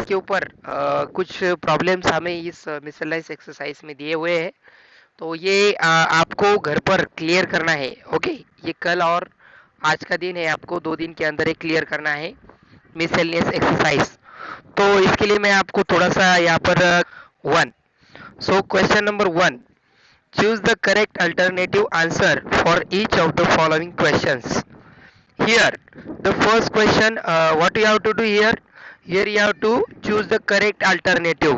इसके ऊपर कुछ प्रॉब्लम्स हमें इस मिसलाइज एक्सरसाइज में दिए हुए हैं, तो ये आपको घर पर क्लियर करना है। ओके, ये कल और आज का दिन है, आपको 2 दिन के अंदर ये क्लियर करना है मिसलेनियस एक्सरसाइज। तो इसके लिए मैं आपको थोड़ा सा यहाँ पर one so question number 1, choose the correct alternative answer for each of the following questions. Here the first question, what you have to do here you have to choose the correct alternative,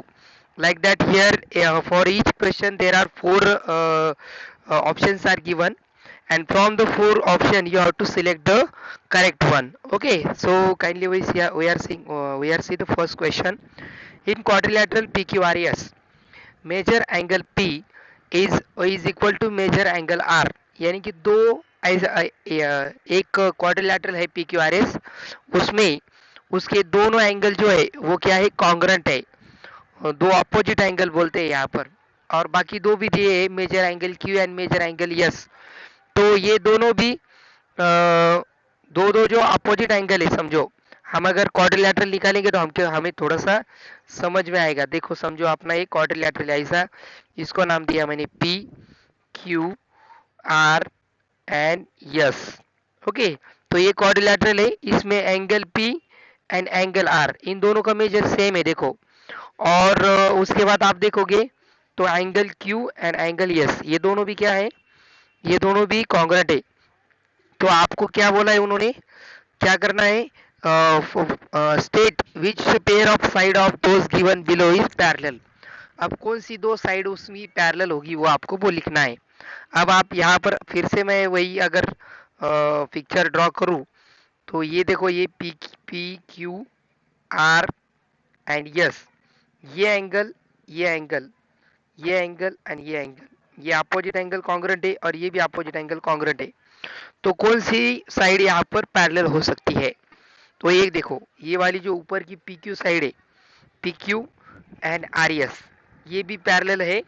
like that. Here for each question there are four options are given, and from the four option you have to select the correct one. Okay, so kindly we are see the first question. In quadrilateral PQRS, measure angle P is equal to measure angle R, यानी कि दो एक quadrilateral है PQRS, उसमें उसके दोनों angle जो है वो क्या है, कॉन्ग्रेंट है, दो अपोजिट एंगल बोलते हैं यहाँ पर। और बाकी दो भी दिए है, measure angle Q and measure angle S। तो ये दोनों भी दो दो जो अपोजिट एंगल है, समझो हम अगर क्वाड्रिलैटरल निकालेंगे तो हम हमें थोड़ा सा समझ में आएगा। देखो समझो अपना एक क्वाड्रिलैटरल ऐसा, इसको नाम दिया मैंने P Q R and S। Okay, तो ये क्वाड्रिलैटरल है, इसमें angle P and angle R इन दोनों का मेजर सेम है, देखो। और उसके बाद आप देखोगे तो angle Q and angle S ये दोनों भी क्या है, ये दोनों भी कॉन्ग्रेंट है। तो आपको क्या बोला है उन्होंने, क्या करना है, state which pair of side of those given below is parallel. अब कौन सी दो साइड उसमें पैरेलल होगी वो आपको वो लिखना है। अब आप यहाँ पर फिर से मैं वही अगर पिक्चर ड्रॉ करूँ, तो ये देखो, ये P Q R and yes, ये एंगल, ये एंगल, ये एंगल एंड ये एंगल, ये अपोजिट एंगल कॉन्ग्रेंट है और ये भी अपोजिट एंगल कॉन्ग्रेंट है। तो कौन सी साइड यहाँ पर पैरेलल हो सकती है, तो ये देखो, ये वाली जो ऊपर की पी क्यू साइड है, P Q and R S, ये भी पैरेलल है,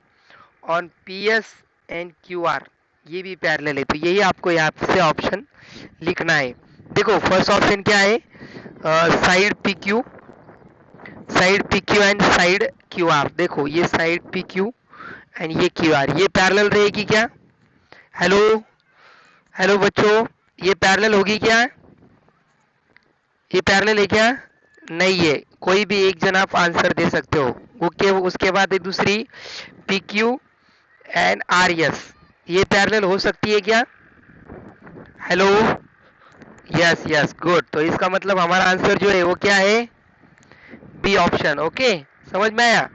और P S and Q R ये भी पैरेलल है। तो यही आपको यहाँ से ऑप्शन लिखना है। देखो फर्स्ट ऑप्शन क्या है, side P Q, side P Q and side Q R. देखो ये साइड पी क्यू एंड ये क्यू आर, ये पैरेलल रहेगी क्या? हेलो, हेलो बच्चों, ये पैरेलल होगी क्या? ये पैरेलल है क्या? नहीं है। कोई भी एक जन आप आंसर दे सकते हो। ओके, उसके बाद दूसरी P Q and R S, ये पैरेलल हो सकती है क्या? Hello, yes yes, good. तो इसका मतलब हमारा आंसर जो है वो क्या है, बी ऑप्शन। ओके, समझ में आया?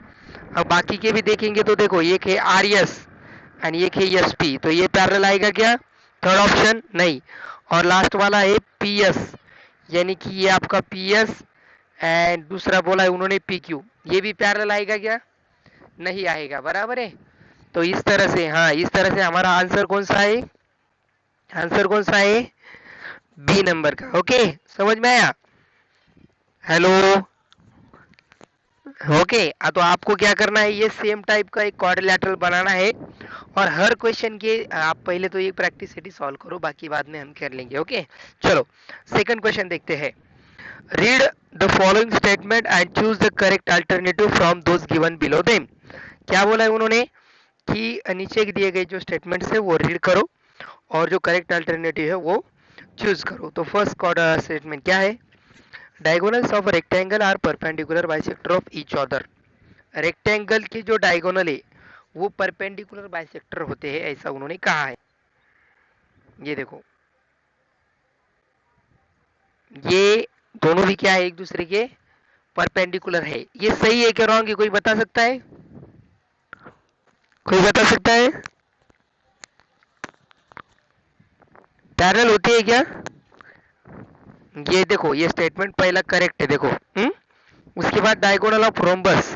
अब बाकी के भी देखेंगे तो देखो, एक है आर एस एंड एक है एस पी, तो ये पैरेलल आएगा क्या? थर्ड ऑप्शन नहीं। और लास्ट वाला है पी एस, यानी कि ये आपका पी एस एंड दूसरा बोला है उन्होंने पी क्यू, ये भी पैरेलल आएगा क्या? नहीं आएगा, बराबर है। तो इस तरह से, हाँ, इस तरह से हमारा आंसर कौन सा है, आंसर कौन सा है, बी नंबर का। ओके, समझ में आया? Hello, okay. तो आपको क्या करना है, ये सेम टाइप का एक क्वाड्रिलैटरल बनाना है, और हर क्वेश्चन के आप पहले तो ये प्रैक्टिस सेट सॉल्व करो, बाकी बाद में हम कर लेंगे। ओके, चलो सेकंड क्वेश्चन देखते हैं। Read the following statement and choose the correct alternative from those given below them. क्या बोला है उन्होंने कि नीचे दिए गए जो स्टेटमेंट्स है वो रीड करो और जो करेक्ट अल्टरनेटिव है वो चूज करो। तो फर्स्ट स्टेटमेंट क्या है, diagonals of rectangle are perpendicular bisector of each other. Rectangle के जो डायगोनल है वो परपेंडिकुलर बाइसेक्टर होते हैं, ऐसा उन्होंने कहा है। ये देखो, ये दोनों भी क्या है, एक दूसरे के परपेंडिकुलर है। ये सही है क्या रॉन्ग है, कोई बता सकता है? कोई बता सकता है? पैरेलल होती है क्या? ये देखो, ये स्टेटमेंट पहला करेक्ट है, देखो। उसके बाद diagonal of rhombus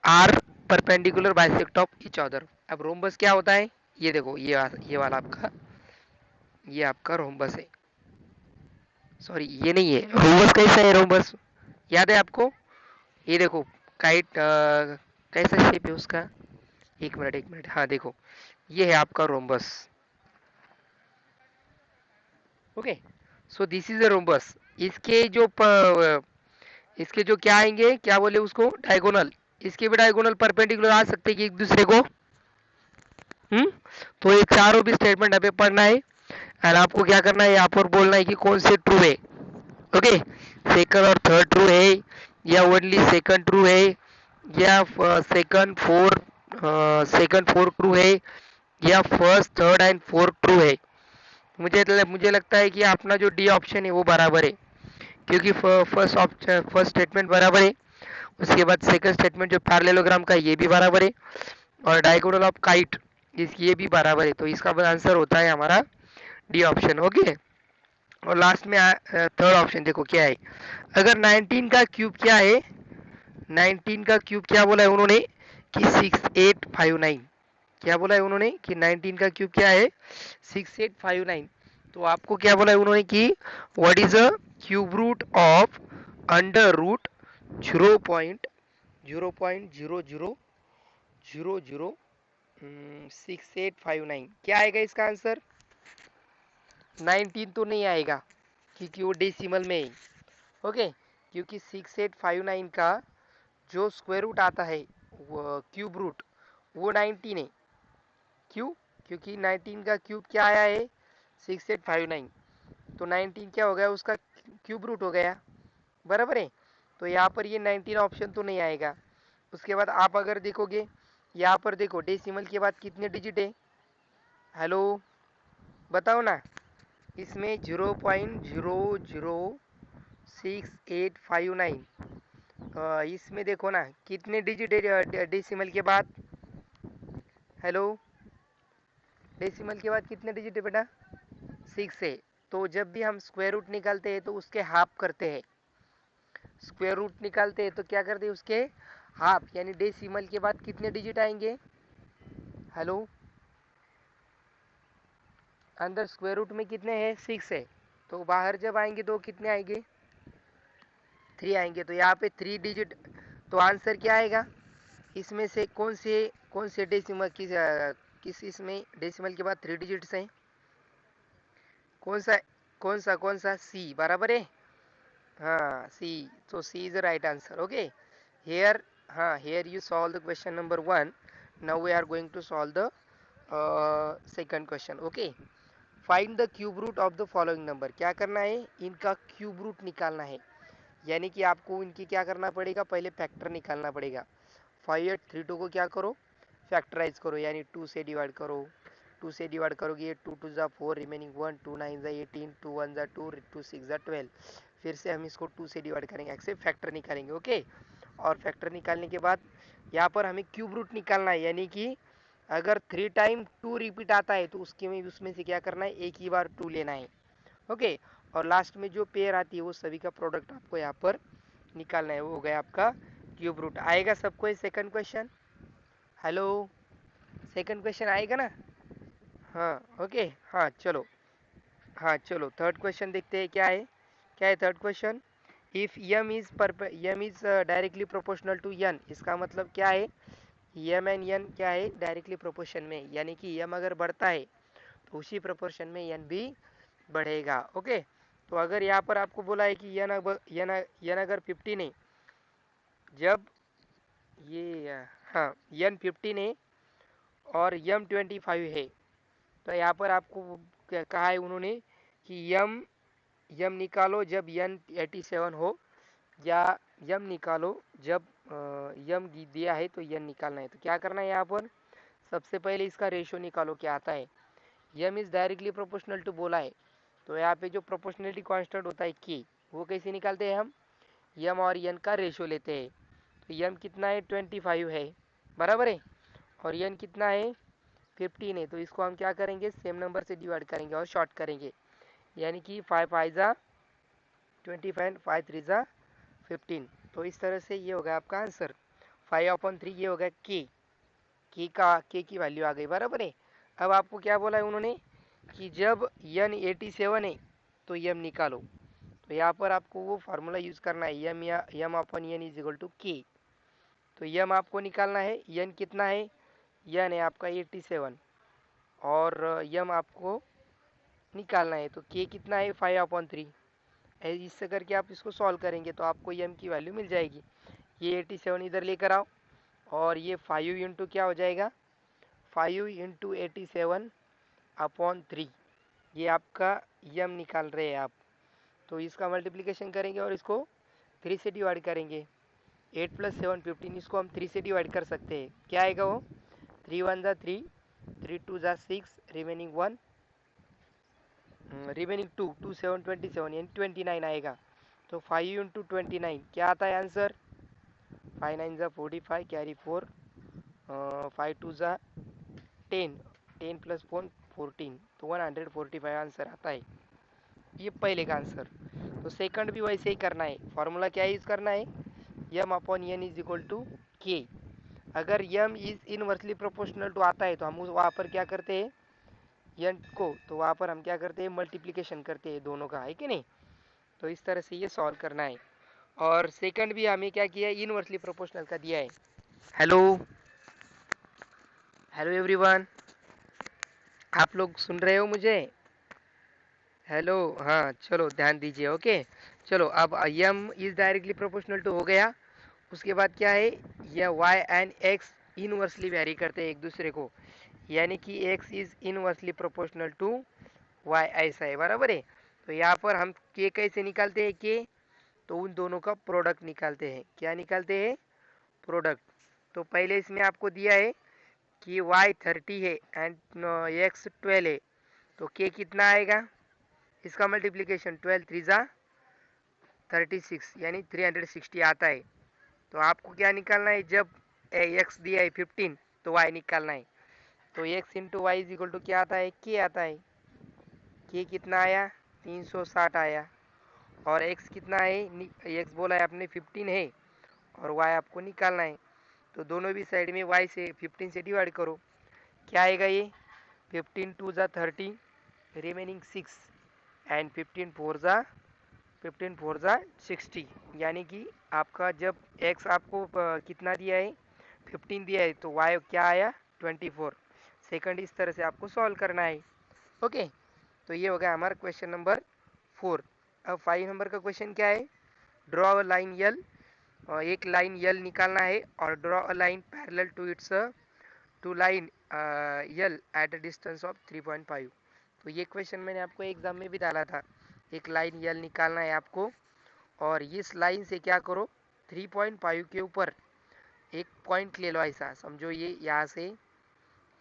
are perpendicular bisect of each other. अब रोम्बस क्या होता है, ये देखो, ये वाला आपका, ये आपका रोम्बस है। सॉरी, ये नहीं है रोम्बस। कैसा है रोम्बस, याद है आपको? ये देखो, काइट कैसा शेप है उसका, एक मिनट एक मिनट, हाँ देखो, ये है आपका rhombus. Okay, so this is a rhombus. इसके जो इसके जो क्या आएंगे, क्या बोले उसको, डायगोनल, इसके भी डायगोनल परपेंडिकुलर आ सकते हैं कि एक दूसरे को। हम्म। तो ये चारों भी स्टेटमेंट हमें पढ़ना है, एंड आपको क्या करना है, यहाँ पर बोलना है कि कौन से ट्रू है। ओके, सेकंड और थर्ड ट्रू है, या ओनली सेकंड ट्रू है, या सेकंड फोर ट्रू है, या first third and fourth true है। मुझे लगता है कि अपना जो डी ऑप्शन है वो बराबर है, क्योंकि फर्स्ट स्टेटमेंट बराबर है, उसके बाद सेकंड स्टेटमेंट जो पैरेललोग्राम का ये भी बराबर है, और डायगोनल ऑफ काइट इस ये भी बराबर है। तो इसका आंसर होता है हमारा डी ऑप्शन। ओके, और लास्ट में थर्ड ऑप्शन देखो क्या है। अगर 19 का क्यूब क्या है, 19 का क्यूब क्या बोला है उन्होंने कि 6859, क्या बोला है उन्होंने कि 19 का क्यूब क्या है 6859। तो आपको क्या बोला है उन्होंने कि what is a cube root of under root 0.00006859, क्या आएगा इसका आंसर। 19 तो नहीं आएगा क्योंकि वो डेसिमल में है। ओके, क्योंकि 6859 का जो स्क्वायर रूट आता है वो क्यूब रूट वो 19 है। क्यों, क्योंकि 19 का क्यूब क्या आया है 6859, तो 19 क्या हो गया उसका क्यूब रूट हो गया, बराबर है। तो यहाँ पर ये 19 ऑप्शन तो नहीं आएगा। उसके बाद आप अगर देखोगे यहाँ पर देखो डेसिमल के बाद कितने डिजिट है, हेलो बताओ ना, इसमें 0.006859, इसमें देखो ना कितने डिजिट है डेसिमल के बाद, हेलो डेसिमल के बाद कितने डिजिट है बेटा, 6 है। तो जब भी हम स्क्वायर रूट निकालते हैं तो उसके हाफ करते हैं, स्क्वायर रूट निकालते हैं तो क्या करते हैं उसके हाफ, यानी डेसिमल के बाद कितने डिजिट आएंगे, हेलो अंदर स्क्वायर रूट में कितने हैं 6 है, तो बाहर जब आएंगे तो कितने आएंगे 3 आएंगे। तो यहाँ पे 3 डिजिट, तो आंसर क्या आएगा, इसमें से कौन से डेसिमल किस इसमें डेसिमल के बाद 3 डिजिट्स हैं, कौन सा कौन सा सी बराबर है। हाँ सी, so C is the right answer. Okay, here here you solve the question number 1. Now we are going to solve the second question. Okay, find the cube root of the following number. क्या करना है, इनका cube root निकालना है, यानी कि आपको इनकी क्या करना पड़ेगा, पहले फैक्टर निकालना पड़ेगा। 5832 को क्या करो, फैक्टराइज करो, यानी 2 से डिवाइड करो, 2 से डिवाइड करोगे 2 टू ज़ा 4, रिमेनिंग 1, 2 9 ज़ा 18, 2 1 ज़ा 2, 2 6 ज़ा 12। फिर से हम इसको 2 से डिवाइड करेंगे, ऐसे फैक्टर निकालेंगे। ओके, और फैक्टर निकालने के बाद यहाँ पर हमें क्यूब रूट निकालना है, यानी कि अगर 3 टाइम 2 रिपीट आता है तो उसमें से क्या करना है, एक ही बार 2 लेना है। ओके, और लास्ट में जो पेयर आती है वो सभी का प्रोडक्ट आपको यहाँ पर निकालना है, वो हो गया आपका क्यूब रूट। आएगा सबको ये second question, hello second question आएगा ना। हाँ ओके, हाँ चलो, हाँ चलो थर्ड क्वेश्चन देखते हैं क्या है third question. If M is directly proportional to N, इसका मतलब क्या है, यम एंड यन क्या है डायरेक्टली प्रोपोर्शन में, यानी कि यम अगर बढ़ता है तो उसी प्रोपोर्शन में यन भी बढ़ेगा। ओके, तो अगर यहाँ पर आपको बोला है कि यन अगर 15 है, जब ये हाँ यन 15 है और यम 25 है, तो यहाँ पर आपको कहा है उन्होंने कि यम यम निकालो जब यन 87 हो, या यम निकालो जब यम दिया है तो यन निकालना है। तो क्या करना है यहाँ पर, सबसे पहले इसका रेशो निकालो क्या आता है। यम इज डायरेक्टली प्रोपोर्शनल टू बोला है, तो यहाँ पे जो प्रोपोर्शनलिटी कांस्टेंट होता है की, वो कैसे निकालते हैं हम, यम और यन का रेशो लेते हैं। तो यम कितना है 25 है, बराबर है, और यन कितना है 15 है, तो इसको हम क्या करेंगे सेम नंबर से डिवाइड करेंगे और शॉर्ट करेंगे, यानी कि 5 5 ज़ा 25, 5 3 ज़ा 15। तो इस तरह से ये होगा आपका आंसर 5/3, ये होगा के की वैल्यू आ गई, बराबर है। अब आपको क्या बोला है उन्होंने कि जब यन 87 है तो यम निकालो, तो यहाँ पर आपको वो फार्मूला यूज करना है, यम अपन यन इज इक्वल टू के। तो यम आपको निकालना है, यन कितना है, यन है आपका 87, और यम आपको निकालना है, तो के कितना है 5/3, इससे करके आप इसको सॉल्व करेंगे तो आपको m की वैल्यू मिल जाएगी। ये 87 इधर लेकर आओ और ये 5 इंटू क्या हो जाएगा, 5 इंटू 87 अपॉन 3, ये आपका m निकाल रहे हैं आप। तो इसका मल्टीप्लिकेशन करेंगे और इसको 3 से डिवाइड करेंगे। 8 प्लस 7 15, इसको हम 3 से डिवाइड कर सकते हैं। क्या आएगा वो, 3 1 ज़ा 3, 3 2 ज़ा 6, रिमेनिंग 1, रिमेनिंग 2, 2 7 27 यानी 29 आएगा। तो 5 इंटू 29 क्या आता है आंसर, 5 9 ज़ा 45, कैरी 4, 5 2 ज़ा 10, 10 प्लस 4 14, तो 145 आंसर आता है। ये पहले का आंसर। तो सेकंड भी वैसे ही करना है। फॉर्मूला क्या यूज़ करना है, m upon n is equal to k। अगर m is inversely proportional to आता है तो हम वहाँ पर क्या करते हैं, n को, तो वहाँ पर हम क्या करते हैं, मल्टीप्लिकेशन करते हैं दोनों का, है कि नहीं। तो इस तरह से ये सॉल्व करना है। और सेकंड भी हमें क्या किया है, इनवर्सली प्रोपोर्शनल का दिया है। हेलो हेलो एवरीवन, आप लोग सुन रहे हो मुझे, हेलो, हाँ चलो ध्यान दीजिए। ओके चलो, अब m is directly proportional to हो गया। उसके बाद क्या है, यह y and x inversely vary करते हैं एक दूसरे को, यानी कि x is inversely proportional to y, ऐसा है, बराबर है। तो यहाँ पर हम k कैसे निकालते हैं, k, तो उन दोनों का प्रोडक्ट निकालते हैं। क्या निकालते हैं, प्रोडक्ट। तो पहले इसमें आपको दिया है कि y 30 है एंड x 12 है, तो k कितना आएगा, इसका मल्टीप्लिकेशन 12 3 ज़ा 36 यानी 360 आता है। तो आपको क्या निकालना है, जब x दिया है 15 तो y निकालना है। तो x into y is equal to क्या आता है, k आता है। k कितना आया, 360 आया। और x कितना है, x बोला है आपने 15 है, और y आपको निकालना है। तो दोनों भी साइड में y से 15 से डिवाइड करो। क्या आएगा ये, 15 2 ज़ा 30, रिमेनिंग 6, एंड 15 4 ज़ा 60, यानी कि आपका जब x आपको कितना दिया है, 15 दिया है, तो y क्या आया, 24। सेकंड इस तरह से आपको सॉल्व करना है। ओके, तो ये हो गया हमारा क्वेश्चन नंबर 4। अब 5 नंबर का क्वेश्चन क्या है, ड्रॉ अ लाइन यल, एक लाइन यल निकालना है, और draw a line parallel to its to line L at a distance of 3.5। तो ये क्वेश्चन मैंने आपको एग्जाम में भी डाला था। एक लाइन यल निकालना है आपको, और इस लाइन से क्या करो, 3.5 के ऊपर एक पॉइंट ले लो। ऐसा समझो, ये यहाँ से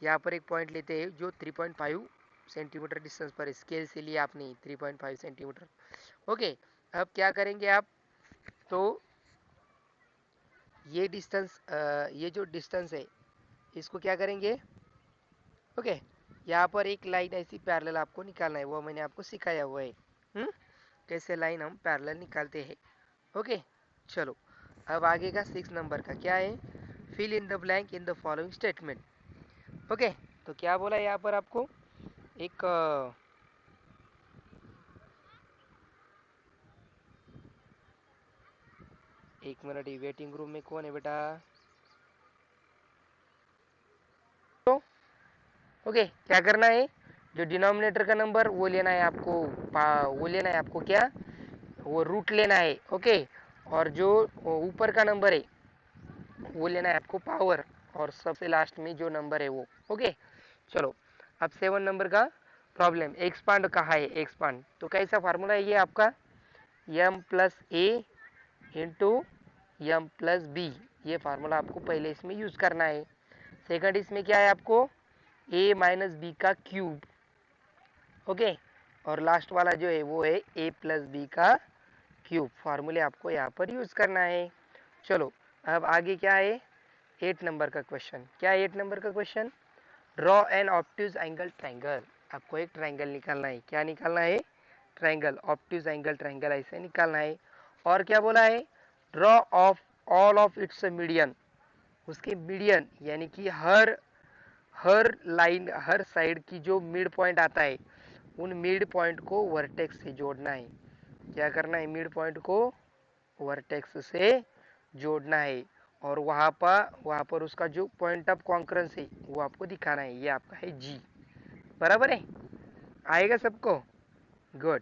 यहाँ पर एक पॉइंट लेते हैं जो 3.5 सेंटीमीटर डिस्टेंस पर, स्केल से लिए आपने 3.5 सेंटीमीटर। ओके, अब क्या करेंगे आप, तो ये डिस्टेंस, ये जो डिस्टेंस है इसको क्या करेंगे, ओके, यहाँ पर एक लाइन ऐसी पैरेलल आपको निकालना है, वो मैंने आपको सिखाया हुआ है। कैसे लाइन हम पैरेलल निकालते हैं। ओके चलो, अब आगे का 6 नंबर का क्या है, fill in the blank in the following statement. Okay, तो क्या बोला यहाँ पर आपको, एक एक मिनट, ही वेटिंग रूम में कौन है बेटा। तो ओके, क्या करना है, जो डिनोमिनेटर का नंबर वो लेना है आपको, वो लेना है आपको, क्या, वो रूट लेना है। ओके, और जो ऊपर का नंबर है वो लेना है आपको पावर, और सबसे लास्ट में जो नंबर है वो। ओके चलो, अब 7 नंबर का प्रॉब्लम, एक्सपांड कहा है, एक्सपांड तो कैसा फार्मूला है ये आपका, m प्लस ए इंटू एम प्लस बी, ये फार्मूला आपको पहले इसमें यूज करना है। सेकंड इसमें क्या है आपको, a माइनस बी का क्यूब। ओके, और लास्ट वाला जो है वो है a प्लस बी का क्यूब। फार्मूले आपको यहाँ पर यूज करना है। चलो, अब आगे क्या है, 8 नंबर का क्वेश्चन। क्या है 8 नंबर का question, draw an obtuse angle triangle. आपको एक ट्रायंगल निकालना है। क्या निकालना है, ट्रायंगल, ऑब्ट्यूज एंगल ट्रायंगल ऐसे निकालना है। और क्या बोला है, draw of all of its median, उसके मीडियन यानी कि हर हर लाइन, हर साइड की जो मिड पॉइंट आता है, उन मिड पॉइंट को वर्टेक्स से जोड़ना है। क्या करना है, मिड पॉइंट को वर्टेक्स से जोड़ना है, और वहाँ पर उसका जो पॉइंट ऑफ कॉन्करेंस है वो आपको दिखाना है। ये आपका है जी, बराबर है, आएगा सबको, गुड।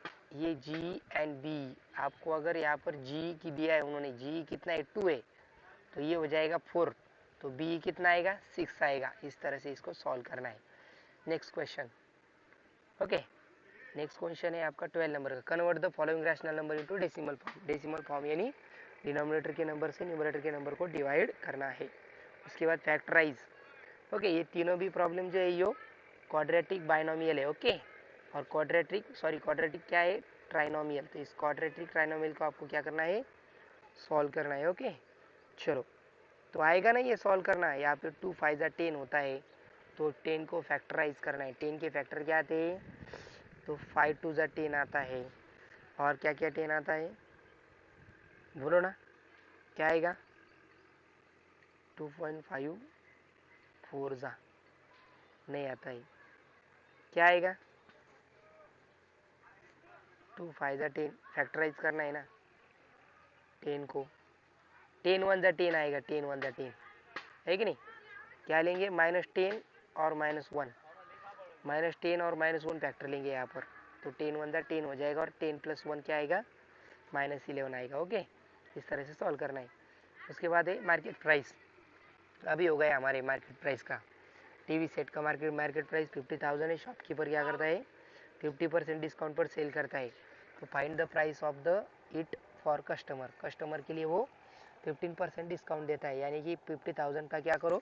ये जी एंड बी, आपको अगर यहाँ पर जी की दिया है उन्होंने, जी कितना है 2 है, तो ये हो जाएगा 4, तो बी कितना आएगा 6 आएगा। इस तरह से इसको सॉल्व करना है। Next question. Okay, next question है आपका 12 नंबर का। Convert the following rational number into decimal form. Decimal form यानी डिनोमिनेटर के नंबर से न्यूमरेटर के नंबर को डिवाइड करना है। उसके बाद फैक्टराइज। ओके, ये तीनों भी प्रॉब्लम जो है यो क्वाड्रेटिक बाइनोमियल है। ओके, और क्वाड्रेटिक क्या है, ट्राइनोमियल। तो इस क्वाड्रेटिक ट्राइनोमियल को आपको क्या करना है, सॉल्व करना है। ओके, चलो तो आएगा ना ये सॉल्व करना है। यहाँ पे 2 5 10 होता है, तो 10 को फैक्टराइज करना है। 10 के फैक्टर क्या आते हैं, तो 5 2 10 आता है, और क्या क्या 10 आता है बोलो ना, क्या आएगा 2.5 4 नहीं आता है, क्या आएगा 2 5 10 फैक्टराइज करना है ना 10 को, 10 1 10 आएगा, 10 1 10 है कि नहीं। क्या लेंगे -10 और -1, -10 और -1 फैक्टर लेंगे यहाँ पर, तो 10 1 10 हो जाएगा, और 10 + 1 क्या आएगा -11 आएगा। ओके, इस तरह से सॉल्व करना है। उसके बाद है मार्केट प्राइस। अभी हो गया हमारे मार्केट प्राइस का। टीवी सेट का मार्केट प्राइस 50,000 है। शॉपकीपर क्या करता है 50% डिस्काउंट पर सेल करता है। तो find the price of the it for customer. Customer के लिए वो 15% डिस्काउंट देता है, यानी कि 50,000 का क्या करो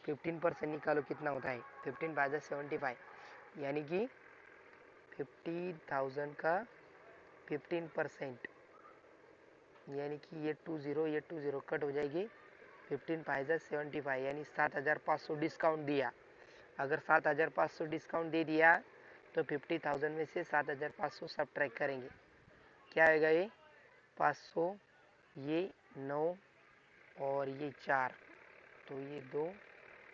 15% निकालो, कितना होता है 15 × 75, यानी कि 50,000 का 15%, यानी कि ये 20 कट हो जाएगी, 15 × 75 यानी 7,500 डिस्काउंट दिया। अगर 7,500 डिस्काउंट दे दिया तो 50,000 में से 7,500 सब्ट्रैक्ट करेंगे, क्या आएगा ये 500, ये 9 और ये 4, तो ये 2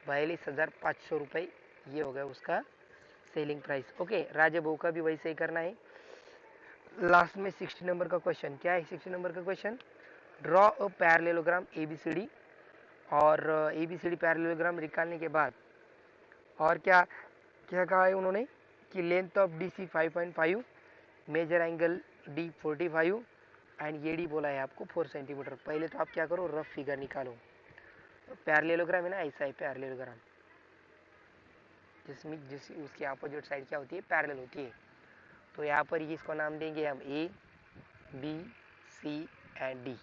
42,500 रुपये, ये हो गया उसका सेलिंग प्राइस। ओके, राजा बहू का भी वैसे ही करना है। लास्ट में 60 नंबर का क्वेश्चन, क्या है 60 नंबर का question, draw a parallelogram ABCD, और ABCD पैरेललोग्राम निकालने के बाद और क्या क्या कहा है उन्होंने कि length of DC 5.5, measure angle D 45 and ये डी बोला है आपको 4 सेंटीमीटर। पहले तो आप क्या करो रफ फिगर निकालो। पैरेललोग्राम है ना, ऐसा है पैरेललोग्राम, जिसमें उसकी अपोजिट साइड क्या होती है पैरेलल होती है। तो यहाँ पर इसको नाम देंगे हम A B C and D।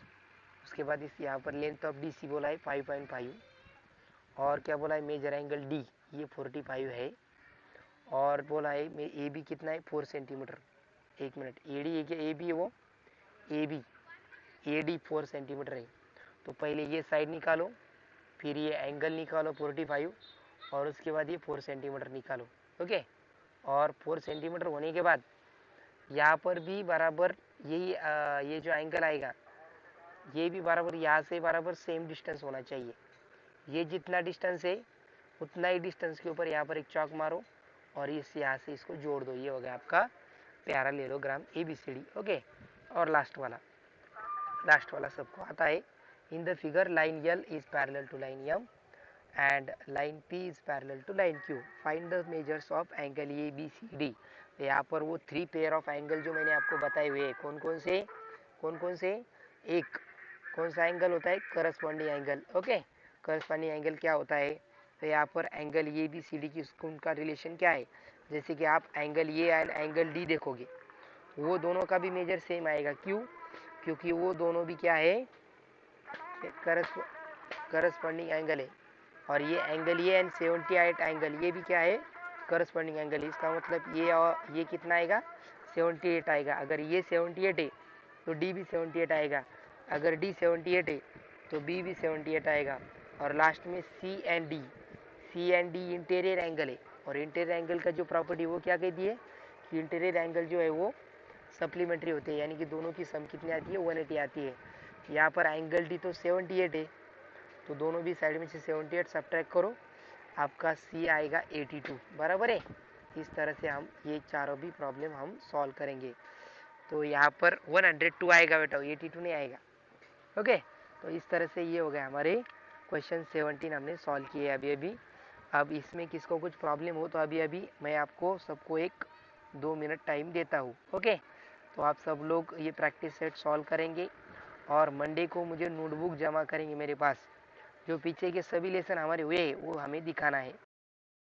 उसके बाद इस यहाँ पर लेंथ ऑफ DC बोला है 5.5, और क्या बोला है मेजर एंगल D ये 45 है, और बोला है AB कितना है 4 सेंटीमीटर। एक मिनट, AD है क्या, AB है वो AB, AD 4 सेंटीमीटर है। तो पहले ये साइड निकालो, फिर ये एंगल निकालो 45, और उसके बाद ये 4 सेंटीमीटर निकालो। ओके, और 4 सेंटीमीटर होने के बाद यहाँ पर भी बराबर यही ये जो एंगल आएगा ये भी बराबर यहाँ से बराबर सेम डिस्टेंस होना चाहिए। ये जितना डिस्टेंस है उतना ही डिस्टेंस के ऊपर यहाँ पर एक चौक मारो, और इस यहाँ से इसको जोड़ दो, ये हो गया आपका पैरेललोग्राम ABCD। ओके, और लास्ट वाला सबको आता है। In the figure line L is parallel to line M and line P is parallel to line Q। Find the measures of angle ABCD। यहाँ पर वो 3 पेयर ऑफ एंगल जो मैंने आपको बताए हुए हैं, कौन कौन से, एक कौन सा एंगल होता है corresponding angle. Okay, corresponding angle क्या होता है, तो यहाँ पर एंगल ABCD की उनका रिलेशन क्या है, जैसे कि आप angle A and angle D देखोगे, वो दोनों का भी मेजर सेम आएगा। क्यों, क्योंकि वो दोनों भी क्या है करस्पॉन्डिंग एंगल है। और ये एंगल ये एंड 78 एंगल ये भी क्या है करस्पॉन्डिंग एंगल। इसका मतलब ये और ये कितना आएगा 78 आएगा। अगर ये 78 है तो D भी 78 आएगा, अगर D 78 है तो B भी 78 आएगा। और लास्ट में सी एंड डी इंटीरियर एंगल है, और इंटीरियर एंगल का जो प्रॉपर्टी वो क्या कहती है कि इंटीरियर एंगल जो है वो सप्लीमेंट्री होते हैं, यानी कि दोनों की सम कितनी आती है 180 आती है। यहाँ पर एंगल D तो 78 है, तो दोनों भी साइड में से 78 सब्ट्रैक्ट करो, आपका C आएगा 82, बराबर है। इस तरह से हम ये चारों भी प्रॉब्लम हम सॉल्व करेंगे। तो यहाँ पर 102 आएगा बेटा, 82 नहीं आएगा। ओके, तो इस तरह से ये हो गया हमारे क्वेश्चन 17 हमने सॉल्व किए अभी। अब इसमें किसको कुछ प्रॉब्लम हो तो अभी मैं आपको सबको 1-2 मिनट टाइम देता हूँ। ओके, तो आप सब लोग ये प्रैक्टिस सेट सॉल्व करेंगे और मंडे को मुझे नोटबुक जमा करेंगे मेरे पास। जो पीछे के सभी लेसन हमारे हुए वो हमें दिखाना है।